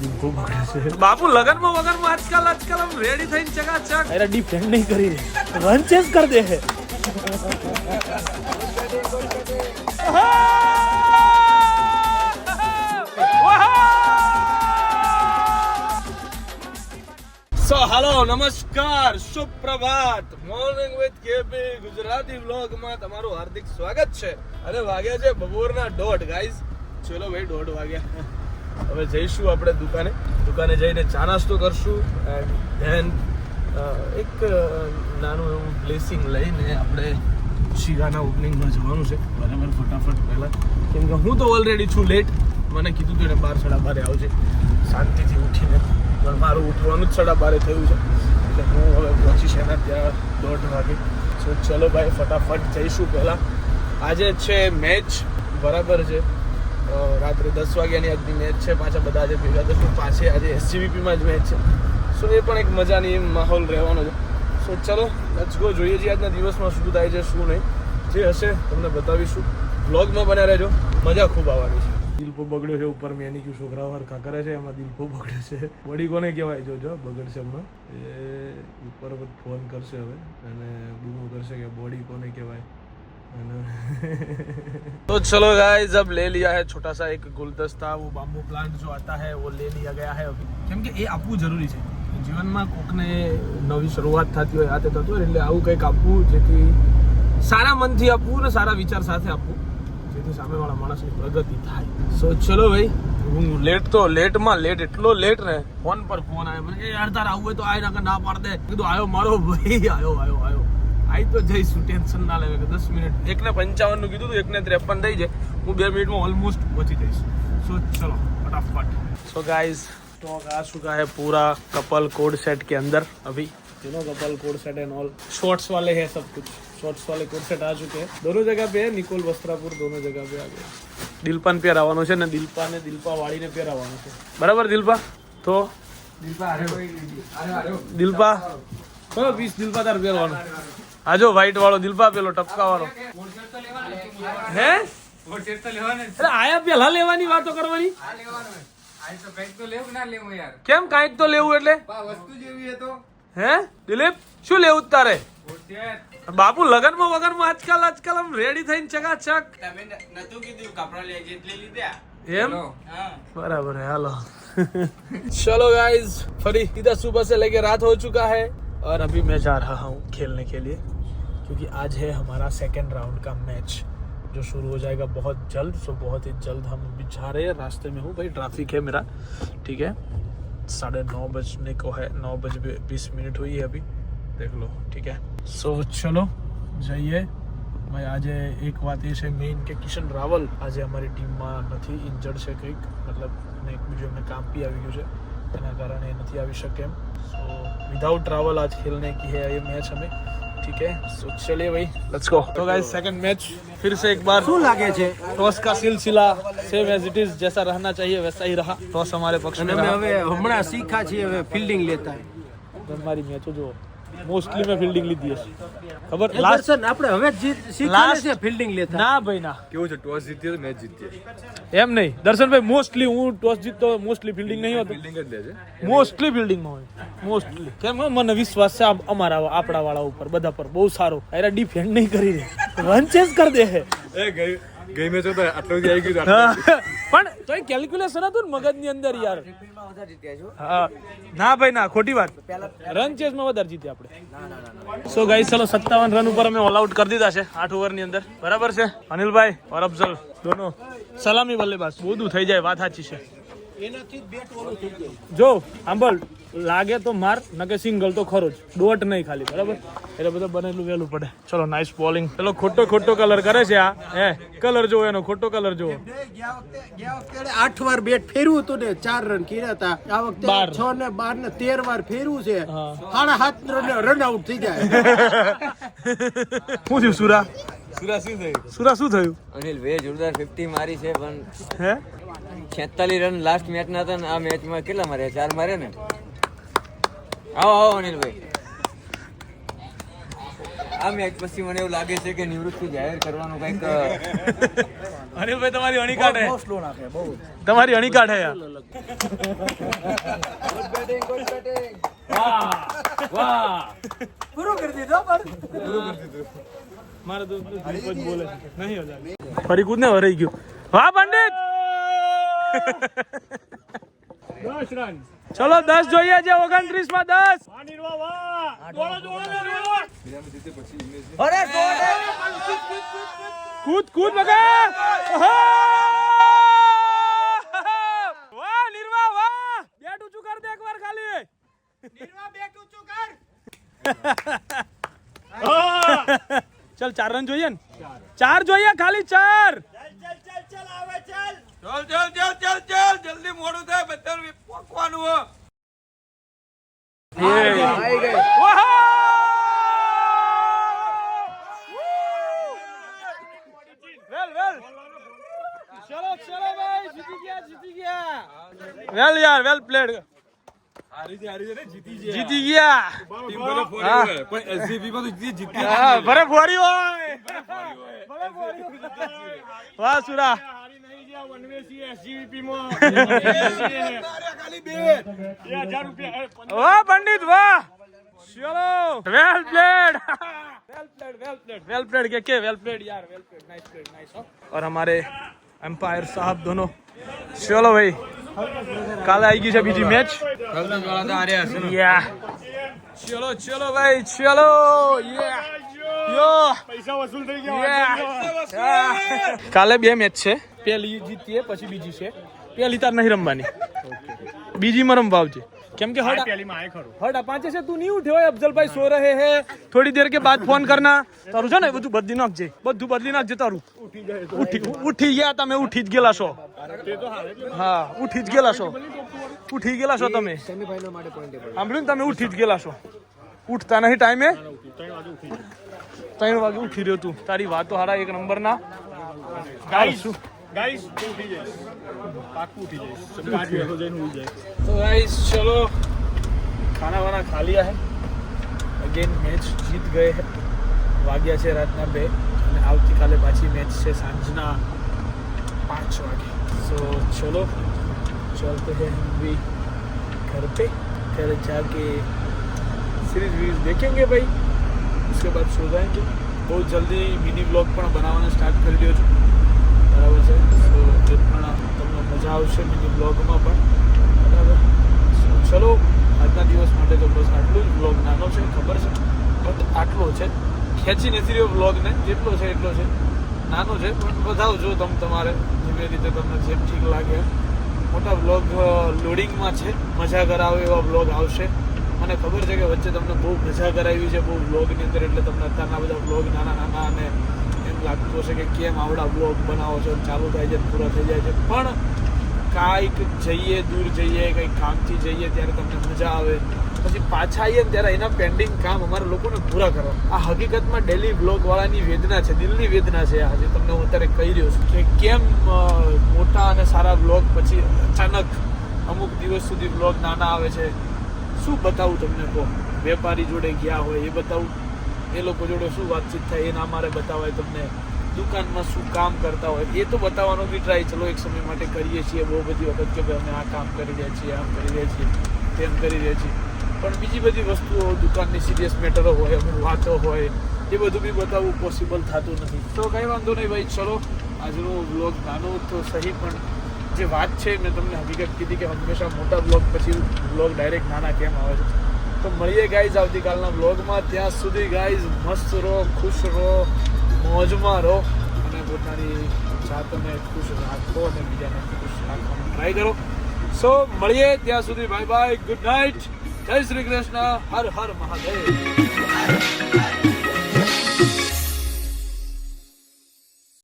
દિલ બગડે છે બાપુ લગનમાં વગરમાં આજકાલ આમ રેડી થઈને ચકાચક અરે ડિફેન્ડ નહીં કરી રન ચેસ કર દે હે સો હેલો નમસ્કાર સુપ્રભાત મોર્નિંગ વિથ કેબી ગુજરાતી વ્લોગમાં તમારું હાર્દિક સ્વાગત છે અને વાગ્યા છે બપોરના 1:30 ગાઈઝ ચલો ભાઈ 1:30 વાગ્યા હવે જઈશું આપણે દુકાને જઈને ચા નાસ્તો કરશું એન્ડ ધેન એક નાનું એવું બ્લેસિંગ લઈને આપણે શિરાના ઓપનિંગમાં જવાનું છે બરાબર ફટાફટ પહેલાં કેમ કે હું તો ઓલરેડી છું લેટ મને કીધું હતું એને 12:30 આવજે શાંતિથી ઉઠીને પણ મારું ઉઠવાનું જ 12:30 થયું છે એટલે હું હવે પહોંચીશ એના ત્યાં 1:30 વાગે સો ચલો ભાઈ ફટાફટ જઈશું પહેલાં આજે છે મેચ બરાબર છે રાત્રે 10 વાગ્યાની આજની મેચ છે પાછા બધા આજે ભેગા થશું પાછી આજે SGVPમાં જ મેચ છે સો એ પણ એક મજાની માહોલ રહેવાનો છે સો ચલો લેટ્સ ગો જોઈએ છીએ આજના દિવસમાં શું થાય છે શું નહીં જે હશે તમને બતાવીશું વ્લોગમાં બન્યા રહેજો મજા ખૂબ આવવાની છે દિલપો બગડ્યો છે ઉપર મેં એની ક્યુ છોકરાઓ હરખા કરે છે એમાં દિલપો બગડ્યો છે બોડી કોને કહેવાય જો બગડશે હમણાં એ ઉપર ફોન કરશે હવે અને બૂમો કરશે કે બોડી કોને કહેવાય तो चलो गाइस अब ले लिया है छोटा सा एक गुलदस्ता वो बाम्बू प्लांट जो आता है वो ले लिया गया है अभी કેમ કે એ આપવું જરૂરી છે જીવનમાં કોકને નવી શરૂઆત થતી હોય આતે થતું હોય એટલે આવું કંઈક આપવું જેથી સારા મનથી આપવું ને સારા વિચાર સાથે આપવું જેથી સામેવાળા માણસની પ્રગતિ થાય સો ચલો ભાઈ હું લેટમાં લેટ એટલો લેટ ને ફોન પર ફોન આવ્યો મને યાર તાર આવું હોય તો આય ના પાડ દે કીધું આવ્યો મારો ભાઈ આવ્યો આઈ તો જઈશું ટેન્શન ના લેવે કે 10 મિનિટ 1:55 નું કીધું હતું 1:53 થઈ જાય હું 2 મિનિટમાં ઓલમોસ્ટ પહોંચી જઈશ સો चलो फटाफट सो गाइस स्टॉक आ चुका है पूरा कपल कोड सेट के अंदर अभी तीनों couple code set and all shorts वाले हैं सब कुछ शॉर्ट्स वाले कोड सेट आ चुके हैं दोनों जगह पे है निकोल वस्त्रापुर दोनों जगह पे आ गए દિલપાને પહેરાવાનો છે ને દિલપા વાળીને પહેરાવાનો છે બરાબર દિલપા તો દિલપા કયો પીસ દિલપા તાર પહેરવાનો આજો વ્હાઈટ વાળો દિલપા પેલો ટપકા વાળો હે અરે આયા પેલા લેવાની વાતો કરવાની કેમ કાંઈક તો લેવું એટલે હે દિલીપ શું લેવું તારે બાપુ લગનમાં વગરમાં આજકાલ આમ રેડી થઈને ચકાચક એમ બરાબર है हालो चलो गाइस फरी इधर सुबह से लेके रात हो चुका है और अभी मैं जा रहा हूँ खेलने के लिए क्योंकि आज है हमारा सेकेंड राउंड का मैच जो शुरू हो जाएगा बहुत जल्द सो बहुत ही जल्द हम अभी जा रहे हैं रास्ते में हूँ भाई ट्रैफिक है मेरा ठीक है 9:30 बजने को है 9:20 हुई है अभी देख लो ठीक है सो चलो જઈએ ભાઈ આજે એક વાત એ છે મેઇન કે કિશન રાવલ આજે અમારી ટીમમાં નથી ઇન્જર્ડ છે કંઈક મતલબ અને એક બીજું એમને કામ બી આવી ગયું છે એના કારણે નથી આવી શકે એમ સો विदाउट रावल आज खेलने की है ये मैच हमें ठीक है सो चलिए भाई लेट्स गो तो गाइस सेकंड मैच फिर से एक बार શું લાગે છે टॉस का सिलसिला सेम एज इट इज जैसा रहना चाहिए वैसा ही रहा टॉस हमारे पक्ष में रहा હવે હમણાં શીખા છે હવે ફિલ્ડિંગ લેતા हमारी मैचो जो મોસ્ટલી મેં ફિલ્ડિંગ લીધી હશે ખબર લાસ્ટ આપણે હવે શીખીએ છે ફિલ્ડિંગ લેતા ના ભાઈ ના કેવું છે ટોસ જીતીએ તો મેચ જીતીએ એમ નહીં દર્શનભાઈ મોસ્ટલી હું ટોસ જીતતો મોસ્ટલી ફિલ્ડિંગ નહીં હોતો ફિલ્ડિંગ જ દે છે મોસ્ટલી ફિલ્ડિંગમાં હોય મોસ્ટલી કેમ મને વિશ્વાસ છે અમારા આપણા વાળા ઉપર બધા પર બહુ સારો અરે ડિફેન્ડ નહીં કરી દે રન ચેસ કર દે એ ગઈ મેચ તો આટલું જ આવી ગયું પણ તોય કેલ્ક્યુલેશન હતું ને મગજની અંદર યાર હા ના ભાઈ ના ખોટી વાત રન ચેસમાં વધારે જીતે આપણે સો ગાઈસ ચલો 57 રન ઉપર અમે ઓલ આઉટ કરી દીધા છે 8 ઓવરની અંદર બરાબર છે અનિલભાઈ और अफजल दोनों સલામી બલ્લેબાજ બધું થઈ જાય વાત સાચી છે એનાથી બેટ ઓલું થઈ જાય જો આંબલ લાગે તો માર નકે સિંગલ તો ખરો જ ડોટ નહીં ખાલી બરાબર એટલે બધું બનેલું વેલું પડે ચલો નાઇસ બોલિંગ પેલો ખોટો કલર કરે છે આ હે કલર જો એનો ખોટો કલર જો ગયા વખતે 8 વાર બેટ ફેરવું હતું ને 4 રન કર્યા હતા આ વખતે 6 ને 12 ને 13 વાર ફેરવું છે 7.5 રન આઉટ થઈ જાય શું થયું સુરા શું થયું અનિલ ભાઈ જોરદાર 50 મારી છે પણ હે 46 રન લાસ્ટ મેચ ના હતા ને આ મેચમાં કેટલા માર્યા 4 માર્યા ને આવો અનિલભાઈ આ મેચ પછી મને એવું લાગે છે કે નિવૃત્તિ જાહેર કરવાનું કંઈક અરે ભાઈ તમારી અણીકાટ હે, સ્લો નાખે બહુ. તમારી અણીકાટ હે યાર. પૂરું કરી દીધો પણ. મારા દોસ્ત દીપક બોલે છે નહીં હો જાય. ફરી કૂદ ને હરાઈ ગયો. વાહ પંડિત. 10 રન. ચલો 10 જોઈએ છે 29 માં 10. અરે કૂદ કૂદ બગા. વાહ નિર્વા વાહ. બેટ ઊંચું કર દે એકવાર ખાલી. નિર્વા બેટ ઊંચું કર. ચલ 4 રન જોઈએ ને. 4 જોઈએ ખાલી 4. ચાલ જલ્દી મોડું થાય બધા પોકવાનું હો. આવી ગઈ. ચલો ભાઈ જીતી ગયા. વેલ યાર વેલ પ્લેડ. જીતી ગયા. હા ભરે ફોરી હોય. વાહ સુરા. વાહ પંડિત વાહ. ચલો વેલ પ્લેડ. वेल प्लेड के वेल प्लेड यार. Well played nice. और हमारे एम्पायर साहब दोनों. चलो भाई काले आएगी से बीजी मैच. चलो भाई चलो. यो पैसा वसूल થઈ ગયા. કાલે 2 મેચ છે. પહેલી જીતીએ પછી બીજી છે. પહેલી તાર નહીં રમવાની, બીજીમાં રમવા આવજે. કેમ કે हट પાંચે છે તું નહીં ઉઠ્યો હોય. अफजल भाई सो रहे हैं, थोड़ी देर के बाद फोन करना. તારું છે ને બધું બદલી નાખજે. બધું બદલી નાખજે તારું. ઉઠી ગયા તમે. ઉઠી જ ગયેલા છો. હા ઉઠી જ ગયેલા છો. ઉઠી ગયેલા છો તમે. સાંભળ્યું ને તમે ઉઠી જ ગયેલા છો. ઉઠતા નહીં ટાઈમે. 3 વાગે ઉઠી રહ્યો તું. તારી વાતો હારા એક નંબર ના. गाइस उठी जाए पाकू उठी जाए सब काट हो जाए. तो गाइस चलो खाना वाना खा लिया है. अगेन मैच जीत गए हैं. वाग्या છે રાતના 2 અને આવતીકાલે પાછી મેચ છે સાંજના 5 વાગે. सो चलो चलते हैं हम भी घर पे. घर जाके सीरीज देखेंगे भाई. उसके बाद सो जाएंगे. बहुत जल्दी मिनी ब्लॉग પણ બનાવવાના સ્ટાર્ટ કરી દો છો. બરાબર છે. તો એ પણ તમને મજા આવશે મિની બ્લોગમાં પણ. બરાબર. ચલો આજના દિવસ માટે તો બસ આટલું જ. બ્લોગ નાનો છે ખબર છે, બટ આટલો છે. ખેંચી નથી રહ્યો બ્લોગને. જેટલો છે એટલો છે. નાનો છે પણ બતાવજો તમે તમારે જેવી રીતે તમને જેમ ઠીક લાગે. મોટા બ્લોગ લોડિંગમાં છે. મજા કરાવે એવા બ્લોગ આવશે. મને ખબર છે કે વચ્ચે તમને બહુ મજા કરાવી છે બહુ બ્લોગની અંદર. એટલે તમને અત્યારના બધા બ્લોગ નાના અને એમ લાગતું હશે કે કેમ આવડા બ્લોગ બનાવો છો, ચાલુ થાય છે પૂરા થઈ જાય છે. પણ કાંઈક જઈએ, દૂર જઈએ, કંઈક કામથી જઈએ ત્યારે તમને મજા આવે. પછી પાછા આવીએ ને ત્યારે એના પેન્ડિંગ કામ અમારા લોકોને પૂરા કરવા. આ હકીકતમાં ડેલી બ્લોગવાળાની વેદના છે, દિલની વેદના છે. આજે તમને હું અત્યારે કહી રહ્યો છું કે કેમ મોટા અને સારા બ્લોગ પછી અચાનક અમુક દિવસ સુધી બ્લોગ નાના આવે છે. શું બતાવું તમને કહો. વેપારી જોડે ગયા હોય એ બતાવું, એ લોકો જોડે શું વાતચીત થાય એ ના મારે બતાવાય તમને. દુકાનમાં શું કામ કરતા હોય એ તો બતાવવાનો બી ટ્રાય ચલો એક સમય માટે કરીએ છીએ બહુ બધી વખત કે ભાઈ અમે આ કામ કરી રહ્યા છીએ, આમ કરી રહ્યા છીએ, તેમ કરી રહ્યા છીએ. પણ બીજી બધી વસ્તુઓ દુકાનની સિરિયસ મેટરો હોય, અમુક વાતો હોય, એ બધું બી બતાવવું પોસિબલ થતું નથી. તો કંઈ વાંધો નહીં ભાઈ. ચલો આજનો બ્લોગ નાનો તો સહી, પણ જે વાત છે મેં તમને હકીકત કીધી કે હંમેશા મોટા બ્લોગ પછી બ્લોગ ડાયરેક્ટ નાના કેમ આવે છે. તો મળીએ ગાઈઝ આવતીકાલના બ્લોગમાં. ત્યાં સુધી ગાઈઝ મસ્ત રહો, ખુશ રહો, મોજમાં રહો અને પોતાની જાતને ખુશ રાખો અને બીજાને ખુશ રાખવાનો ટ્રાય કરો. સો મળીએ ત્યાં સુધી. બાય બાય, ગુડ નાઇટ, જય શ્રી કૃષ્ણ, હર હર મહાદેવ.